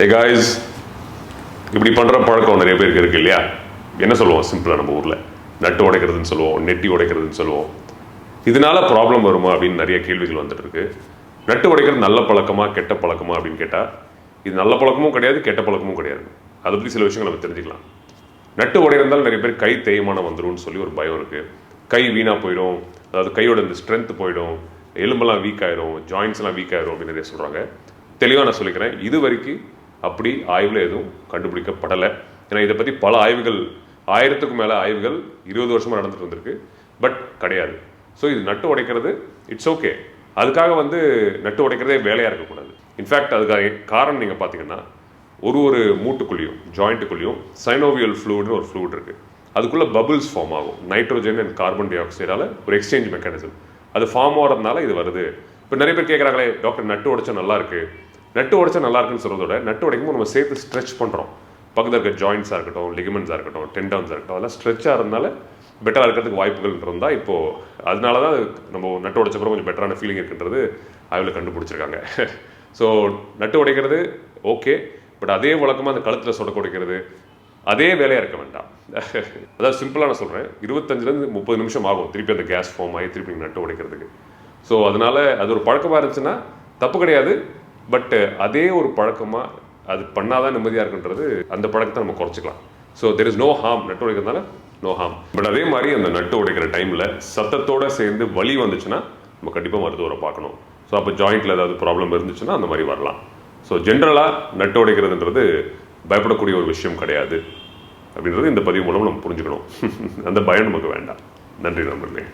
Hey guys, இப்படி பண்ணுற பழக்கம் நிறைய பேருக்கு இருக்கு இல்லையா? என்ன சொல்லுவோம் சிம்பிளாக நம்ம ஊரில் நட்டு உடைக்கிறதுன்னு சொல்லுவோம், நெட்டி உடைக்கிறதுன்னு சொல்லுவோம். இதனால ப்ராப்ளம் வருமா அப்படின்னு நிறைய கேள்விகள் வந்துட்டு இருக்கு. நட்டு உடைக்கிறது நல்ல பழக்கமா கெட்ட பழக்கமா அப்படின்னு கேட்டால் இது நல்ல பழக்கமும் கிடையாது, கெட்ட பழக்கமும் கிடையாது. அதை பற்றி சில விஷயங்கள் நம்ம தெரிஞ்சுக்கலாம். நட்டு உடைக்கிறதால நிறைய பேர் கை தேய்மானம் வந்துடும் சொல்லி ஒரு பயம் இருக்குது. கை வீணாக போயிடும், அதாவது கையோட இந்த ஸ்ட்ரென்த் போயிடும், எலும்பெல்லாம் வீக் ஆயிரும், ஜாயின்ஸ்லாம் வீக் ஆயிரும் அப்படின்னு நிறைய சொல்கிறாங்க. தெளிவாக நான் சொல்லிக்கிறேன், இது வரைக்கும் அப்படி ஆய்வில் எதுவும் கண்டுபிடிக்கப்படலை. ஏன்னா இதை பற்றி பல ஆய்வுகள், 1000க்கும் மேலே ஆய்வுகள் 20 வருஷமாக நடந்துட்டு வந்திருக்கு, பட் கிடையாது. ஸோ இது நட்டு உடைக்கிறது இட்ஸ் ஓகே. அதுக்காக நட்டு உடைக்கிறதே வேலையாக இருக்கக்கூடாது. இன்ஃபேக்ட் அதுக்காக காரணம் நீங்கள் பார்த்தீங்கன்னா ஒரு மூட்டுக்குள்ளேயும் ஜாயிண்ட்டுக்குள்ளேயும் சைனோவியல் ஃப்ளூயிட்னு ஒரு ஃப்ளூயிட் இருக்குது. அதுக்குள்ளே பபிள்ஸ் ஃபார்ம் ஆகும், நைட்ரோஜன் அண்ட் கார்பன் டை ஆக்சைடால் ஒரு எக்ஸ்சேஞ்ச் மெக்கானிசம். அது ஃபார்ம் ஆகிறதுனால இது வருது. இப்போ நிறைய பேர் கேட்குறாங்களே, டாக்டர் நட்டு உடைச்சா நல்லா இருக்குது, நட்டு உடைச்சா நல்லா இருக்குன்னு சொல்கிறதோட நட்டு உடைக்கும் நம்ம சேர்த்து ஸ்ட்ரெச் பண்ணுறோம். பக்கத்தில் இருக்க ஜாயின்ஸாக இருக்கட்டும், லிகமெண்ட்ஸாக இருக்கட்டும், டெண்டான்ஸாக இருக்கட்டும், அதெல்லாம் ஸ்ட்ரெச்சாக இருந்தால பெட்டராக இருக்கிறதுக்கு வாய்ப்புகள் இருந்தால் இப்போது அதனால தான் நம்ம நட்டு உடைச்சப்பறம் கொஞ்சம் பெட்டரான ஃபீலிங் இருக்குன்றது ஆய்வில் கண்டுபிடிச்சிருக்காங்க. ஸோ நட்டு உடைக்கிறது ஓகே, பட் அதே வழக்கமாக அந்த கழுத்தில் சொடக்க உடைக்கிறது அதே வேலையாக இருக்க வேண்டாம். அதாவது சிம்பிளாக நான் சொல்கிறேன், 25 to 30 நிமிஷம் ஆகும் திருப்பி அந்த கேஸ் ஃபார்ம் ஆகி திருப்பி நட்டு உடைக்கிறதுக்கு. ஸோ அதனால் அது ஒரு பழக்கமாக இருந்துச்சுன்னா தப்பு கிடையாது, பட் அதே ஒரு பழக்கமாக அது பண்ணாதான் நிம்மதியாக இருக்குன்றது அந்த பழக்கத்தை நம்ம குறைச்சிக்கலாம். So there is no harm, nut உடைக்கிறதுனால நோ ஹார்ம். பட் அதே மாதிரி அந்த நட்டு உடைக்கிற டைமில் சத்தத்தோடு சேர்ந்து வலி வந்துச்சுன்னா நம்ம கண்டிப்பாக மருத்துவரை பார்க்கணும். ஸோ அப்போ ஜாயிண்ட்டில் ஏதாவது ப்ராப்ளம் இருந்துச்சுன்னா அந்த மாதிரி வரலாம். ஸோ ஜென்ரலாக நட்டு உடைக்கிறதுன்றது பயப்படக்கூடிய ஒரு விஷயம் கிடையாது அப்படின்றது இந்த பதிவு மூலம் நம்ம புரிஞ்சுக்கணும். அந்த பயம் நமக்கு வேண்டாம். நன்றி நண்பர்களே.